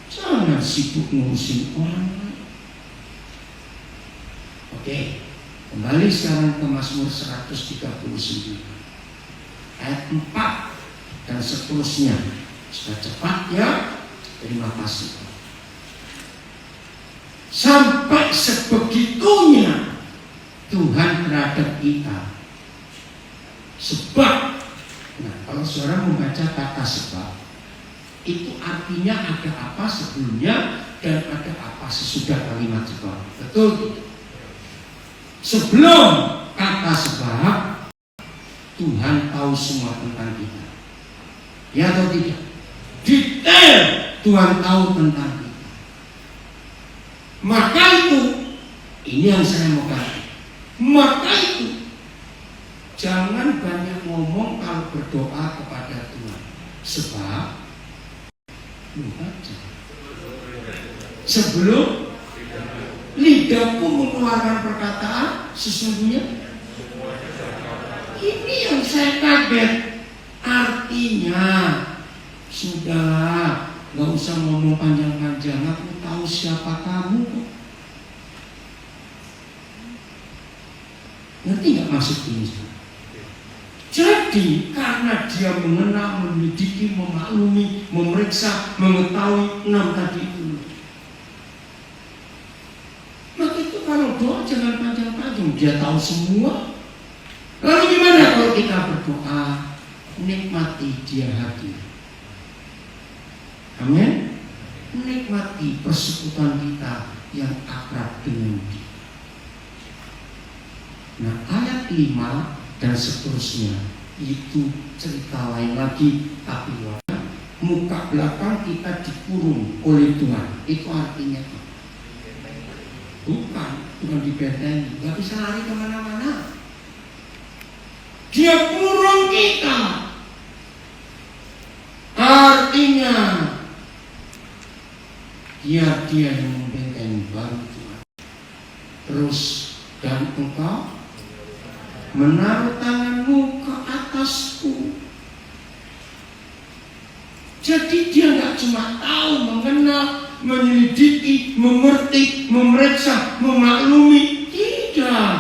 Jangan sibuk ngurusin orang lain. Oke, kembali sekarang ke Mazmur 139 ayat 4 dan seterusnya. Sudah cepat ya. Terima kasih. Sampai sebegitunya Tuhan terhadap kita. Sebab, nah kalau saudara membaca kata sebab, itu artinya ada apa sebelumnya dan ada apa sesudah kalimat sebab. Betul? Sebelum kata sebab, Tuhan tahu semua tentang kita. Ya atau tidak? Detail Tuhan tahu tentang kita. Maka itu, ini yang saya mau katakan. Maka itu, jangan banyak ngomong kalau berdoa kepada Tuhan. Sebab sebelum lidahku mengeluarkan perkataan, sesungguhnya ini yang saya kaget. Artinya sudah nggak usah ngomong panjang-panjang, aku tahu siapa kamu. Ngerti nggak maksud ini? Jadi karena dia mengenal, menyelidiki, memaklumi, memeriksa, mengetahui 6 tadi itu. Maka itu kalau doa jangan panjang-panjang, dia tahu semua. Lalu gimana kalau kita berdoa? Nikmati dia hadir. Amin. Nikmati persekutuan kita yang akrab dengan dia. Nah ayat 5 dan seterusnya itu cerita lain lagi, tapi muka belakang kita dikurung oleh Tuhan. Itu artinya bukan dibentengi, nggak bisa lari kemana-mana. Dia kurung kita. Artinya dia yang membentengi baru Tuhan. Terus dan engkau menaruh tanganmu ke atasku. Jadi dia nggak cuma tahu, mengenal, menyelidiki, mengerti, memeriksa, memaklumi. Tidak.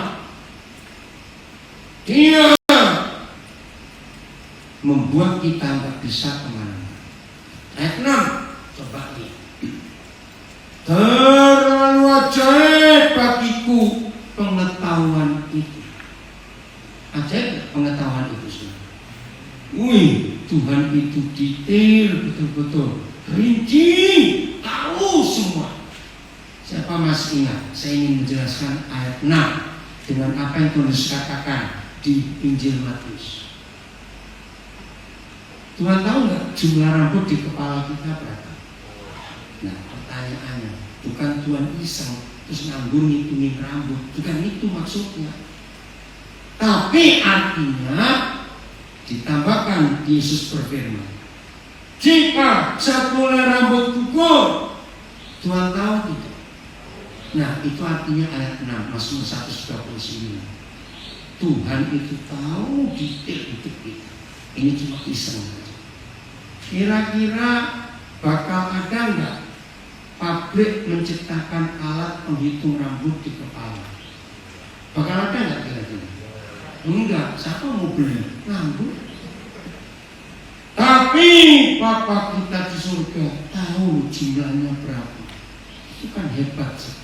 membuat kita nggak bisa kemana-mana. Ayat 6, coba lihat. Terlalu ajaib bagiku pengetahuan itu. Ajaib pengetahuan itu semua. Wih, Tuhan itu detail betul-betul, rinci, tahu semua. Siapa masih ingat? Saya ingin menjelaskan ayat 6 dengan apa yang Tuhan katakan di Injil Matius. Tuhan tahu nggak jumlah rambut di kepala kita berapa? Nah, pertanyaannya, bukan Tuhan iseng terus nganggur ngitungin rambut, bukan itu maksudnya. Tapi artinya ditambahkan Yesus berfirman, jika satu helai rambut gugur, Tuhan tahu tidak? Nah, itu artinya ayat 6 Mazmur 129. Tuhan itu tahu detail hidup kita. Ini cuma iseng saja. Kira-kira bakal ada nggak pabrik menciptakan alat penghitung rambut di kepala? Bakal ada nggak kira-kira? Enggak, siapa mau beli? Rambut. Tapi Bapa kita di surga tahu jumlahnya berapa. Itu kan hebat sekali.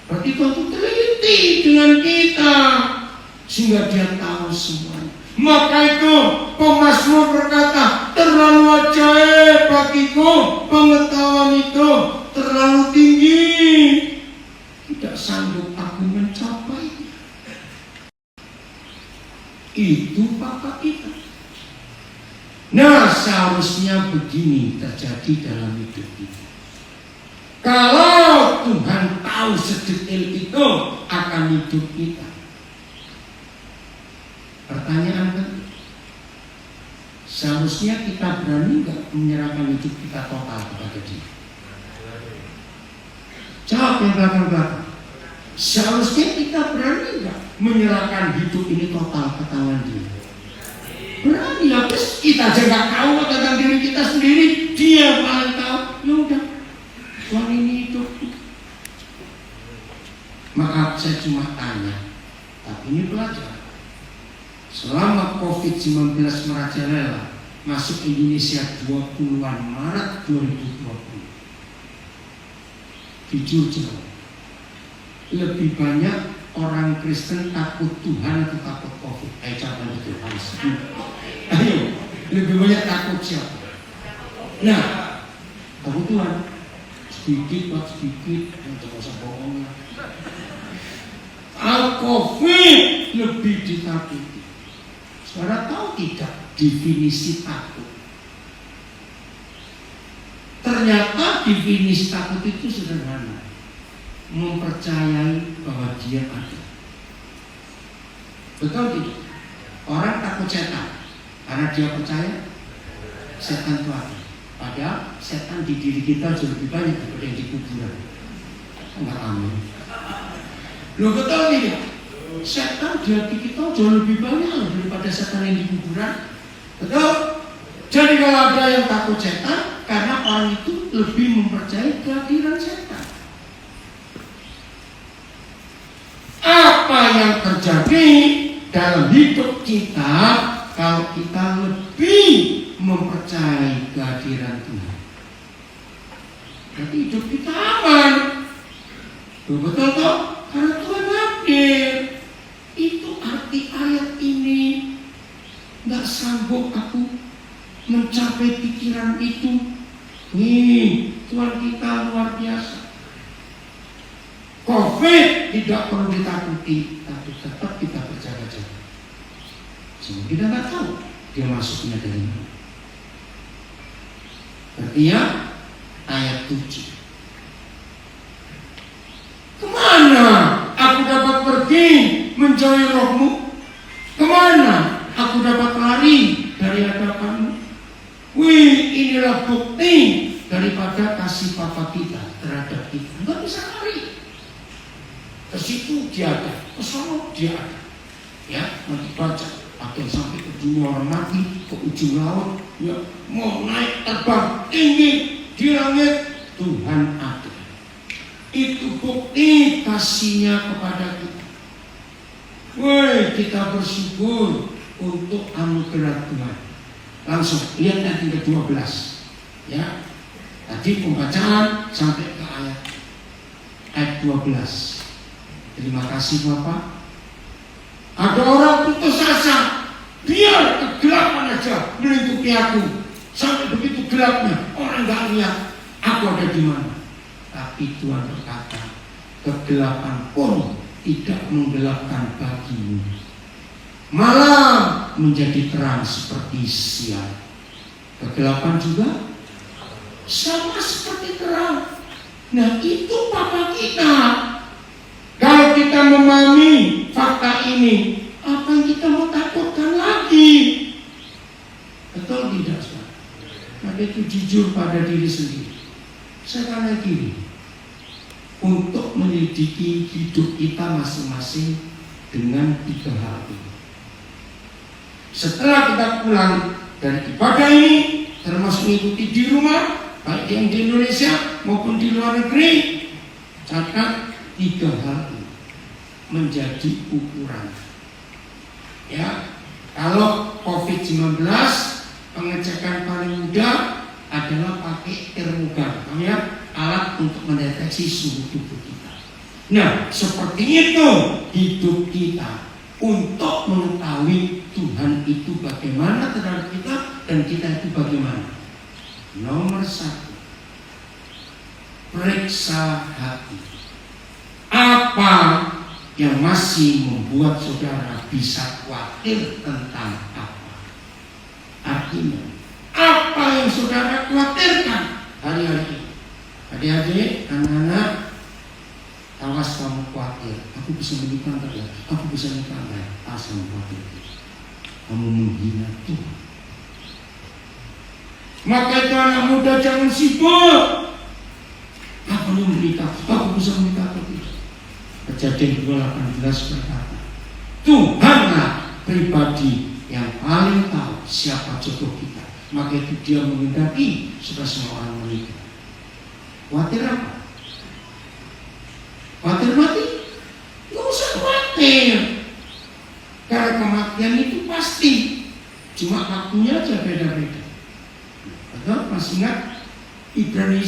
Berarti Tuhan itu teliti dengan kita sehingga Dia tahu semuanya. Maka itu pemazmur berkata, terlalu ajaib bagiku pengetahuan itu, terlalu tinggi, tidak sanggup aku mencapainya. Itu Bapa kita. Nah, seharusnya begini terjadi dalam hidup kita. Kalau Tuhan tahu sedetail itu akan hidup kita, pertanyaan kan, seharusnya kita berani nggak menyerahkan hidup kita total kepada Dia? Jawab yang belakang-belakang. Seharusnya kita berani nggak menyerahkan hidup ini total ke tangan Dia? Berani, habis kita aja nggak tahu tentang diri kita sendiri, Dia paling tahu. Ya udah, Tuhan ini hidup. Maka saya cuma tanya, tapi ini belajar. Selama COVID-19 merajalela masuk Indonesia 20-an Maret 2020, jujur jawab, lebih banyak orang Kristen takut Tuhan atau takut COVID? Ayo coba betul, ayo, lebih banyak takut siapa? Nah, takut Tuhan. Sedikit, Pak, sedikit, jangan usah bohong. COVID lebih ditakuti. Saudara tahu tidak definisi takut? Ternyata definisi takut itu sederhana. Mempercayai bahwa Dia ada. Betul tidak? Orang takut setan karena dia percaya setan itu ada. Padahal setan di diri kita jauh lebih banyak daripada yang di kuburan. Enggak amin. Loh, betul tidak? Setan di hati kita jauh lebih banyak daripada setan yang di kuburan. Betul? Jadi kalau ada yang takut setan, karena orang itu lebih mempercayai kehadiran setan. Apa yang terjadi dalam hidup kita kalau kita lebih mempercayai kehadiran Tuhan? Berarti hidup kita aman. Betul toh? Karena Tuhan hadir. Itu arti ayat ini. Nggak sanggup aku mencapai pikiran itu. Nih, Tuhan kita luar biasa. COVID tidak perlu ditakuti, tapi tetap kita berjaga-jaga. Semua kita nggak tahu dia masuknya dari mana. Artinya ayat 7. Kemana aku dapat pergi menjauhi rohmu? Kemana aku dapat lari dari hadapanmu? Wih, inilah bukti daripada kasih Bapa kita terhadap kita. Nggak bisa lari. Ke situ dia ada, ke sana dia ada. Ya, nanti baca, akan sampai ke dunia orang mati, ke ujung laut, ya, mau naik terbang tinggi di langit, Tuhan ada. Itu bukti kasihnya kepada kita. Woi, kita bersyukur untuk anugerah Tuhan. Langsung lihat ayat yang ke-12. Ya. Tadi pembacaan sampai ke ayat 12. Terima kasih Bapak. Ada orang putus asa, biar kegelapan aja melingkupi aku. Sampai begitu gelapnya, orang gak lihat aku ada di mana. Tapi Tuhan berkata, kegelapan pun tidak menggelapkan bagimu, malah menjadi terang seperti siang. Kegelapan juga sama seperti terang. Nah itu Papa kita. Kalau kita memahami fakta ini, apa yang kita mau takutkan lagi? Betul tidak, Saudara? Maka itu jujur pada diri sendiri. Sekarang kiri untuk menyelidiki hidup kita masing-masing dengan 3 hal ini. Setelah kita pulang dari ibadah ini, termasuk mengikuti di rumah, baik yang di Indonesia maupun di luar negeri, catat 3 hal ini menjadi ukuran. Ya, kalau COVID-19, pengecekan paling mudah adalah pakai termogan, ya, alat untuk mendeteksi suhu tubuh kita. Nah, seperti itu hidup kita untuk mengetahui Tuhan itu bagaimana terhadap kita dan kita itu bagaimana. Nomor 1, periksa hati. Apa yang masih membuat saudara bisa khawatir tentang apa? Artinya, apa yang saudara khawatirkan hari-hari ini? Adik-adik, anak-anak, awas kamu khawatir. Aku bisa menikah enggak ya? Aku bisa nikah enggak ya? Asal khawatir. Kamu menghina Tuhan. Maka itu anak muda jangan sibuk. Aku mau menikah, aku bisa menikah atau tidak? Kejadian 2:18 berkata, Tuhanlah pribadi yang paling tahu siapa jodoh kita. Maka itu dia menghendaki supaya semua orang menikah. Khawatir apa? Khawatir mati? Nggak usah khawatir. Karena kematian itu pasti. Cuma waktunya aja beda-beda. Betul? Masih ingat Ibrani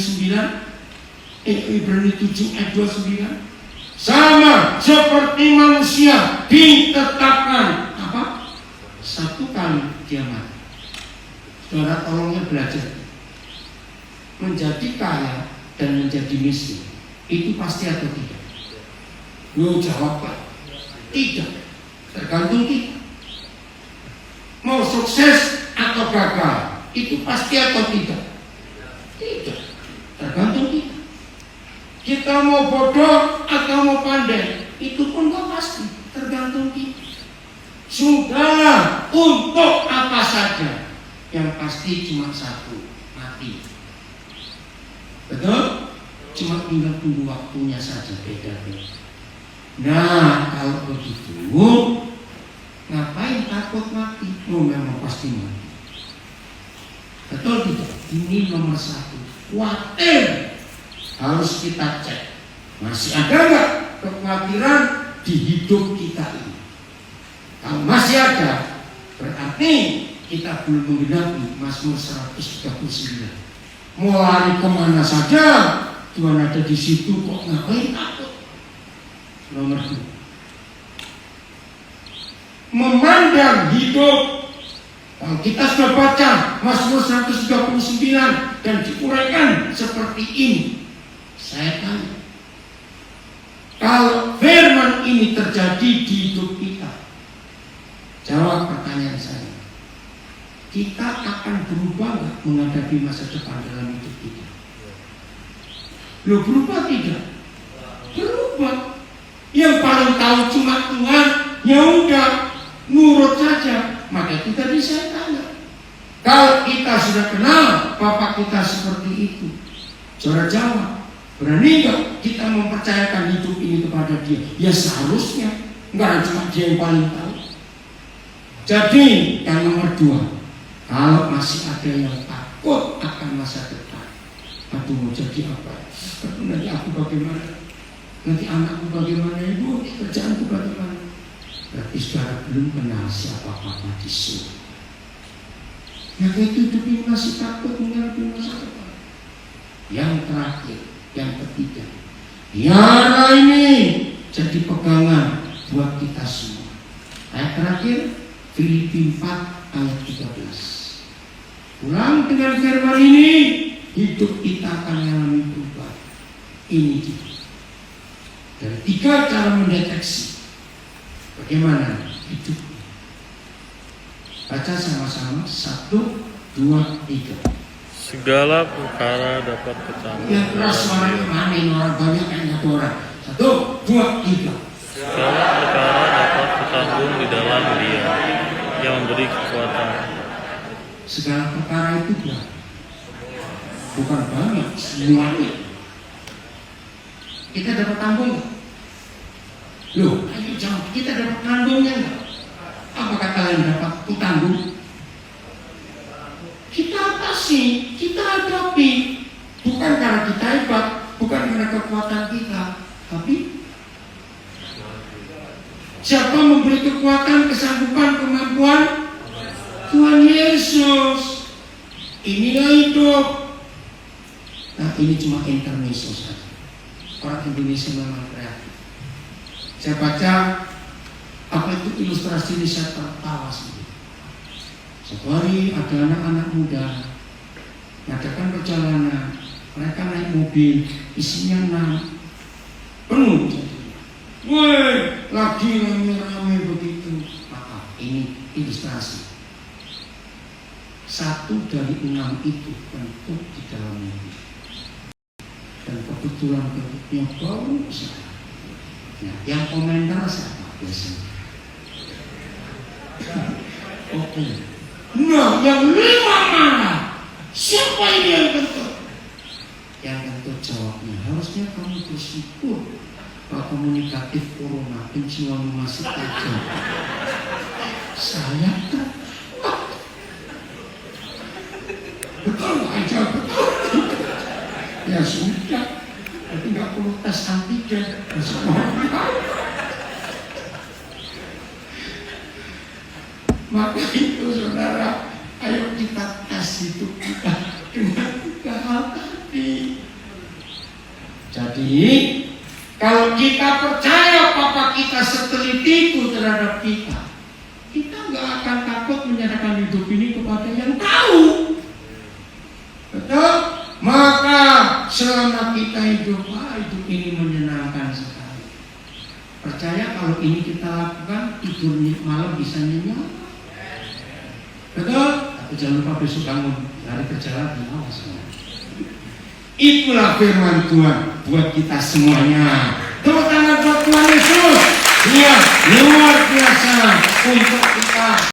7 ayat 29? Sama seperti manusia ditetapkan apa? 1 kali dia mati. Saudara tolongnya belajar. Menjadi kaya dan menjadi miskin itu pasti atau tidak? Lu jawablah. Tidak. Tergantung kita. Mau sukses atau gagal itu pasti atau tidak? Tidak. Tergantung kita. Kita mau bodoh atau mau pandai, itu pun gak pasti, tergantung kita. Sudah, untuk apa saja, yang pasti cuma 1, mati. Betul? Cuma tinggal tunggu waktunya saja, beda-beda. Nah, kalau begitu, ngapain takut mati? Oh, memang pasti mati. Betul tidak? Ini nomor 1. Khawatir. Harus kita cek, masih ada nggak kekhawatiran di hidup kita ini? Kalau masih ada, berarti kita belum menggenapi Mazmur 139. Mau lari kemana saja, Tuhan ada di situ, kok ngapain takut? Nomor 2, memandang hidup. Kalau kita sudah baca Mazmur 139 dan diuraikan seperti ini, saya tanya, kalau firman ini terjadi di hidup kita, jawab pertanyaan saya. Kita akan berubah nggak menghadapi masa depan dalam hidup kita? Lo berubah tidak? Berubah. Yang paling tahu cuma Tuhan. Ya udah, nurut saja. Maka itu tadi saya tanya. Kalau kita sudah kenal Bapak kita seperti itu, saudara jawab. Berani nggak kita mempercayakan hidup ini kepada dia? Ya seharusnya. Enggak cuma dia yang paling tahu. Jadi yang nomor 2, kalau masih ada yang takut akan masa depan, aduh mau jadi apa? Aduh nanti aku bagaimana? Nanti anakku bagaimana? Ibu, kerjaanku bagaimana? Berarti saudara belum kenal siapa Papa di surga. Yang itu hidup ini masih takut menghadapi masa depan. Yang terakhir, yang ketiga, biarlah ini jadi pegangan buat kita semua. Ayat terakhir, Filipi 4 ayat 13. Pulang dengan firman ini, hidup kita akan mengalami perubahan. Ini dia. Dari 3 cara mendeteksi bagaimana hidup. Baca sama-sama, 1, 2, 3. Segala perkara dapat kecambuk. Yang keras suaranya mana ini orang banyak yang satu orang. 1, 2, 3. Segala perkara dapat kecambuk di dalam Dia yang memberi kekuatan. Segala perkara itu bukan banyak, semuanya. Kita dapat tanggung nggak? Loh, ayo jawab, kita dapat tanggungnya nggak? Apakah kalian dapat tanggung? Kita atasi, kita hadapi. Bukan karena kita hebat, bukan karena kekuatan kita, tapi siapa memberi kekuatan, kesanggupan, kemampuan? Tuhan Yesus. Inilah hidup. Nah, ini cuma intermezzo saja. Orang Indonesia memang kreatif. Saya baca apa itu ilustrasi ini, saya tertawa sendiri. Suatu hari ada anak-anak muda mengadakan perjalanan. Mereka naik mobil, isinya 6, penuh jadi. Woi, lagi rame-rame begitu. Maka ini ilustrasi. 1 dari 6 itu kentut di dalam mobil. Dan kebetulan kentutnya baru saja. Nah, yang komentar siapa biasanya? Oke. Nah, yang 5 mana? Siapa ini yang kentut? Yang kentut jawabnya, harusnya kamu bersyukur bahwa komunikatif corona penciuman masih tajam. Saya kan betul aja, betul. Ya sudah, tapi nggak perlu tes antigen. Maka itu saudara, ayo kita tes hidup kita dengan 3 hal tadi. Jadi, kalau kita percaya Papa kita seteliti itu terhadap kita, kita nggak akan takut menyerahkan hidup ini kepada yang tahu. Betul? Maka selama kita hidup ini menyenangkan sekali. Percaya kalau ini kita lakukan, tidur malam bisa nyenyak. Betul? Tapi jangan lupa besok bangun dari kerja lagi. Itulah firman Tuhan buat kita semuanya. Tepuk tangan buat Tuhan Yesus. Dia luar biasa untuk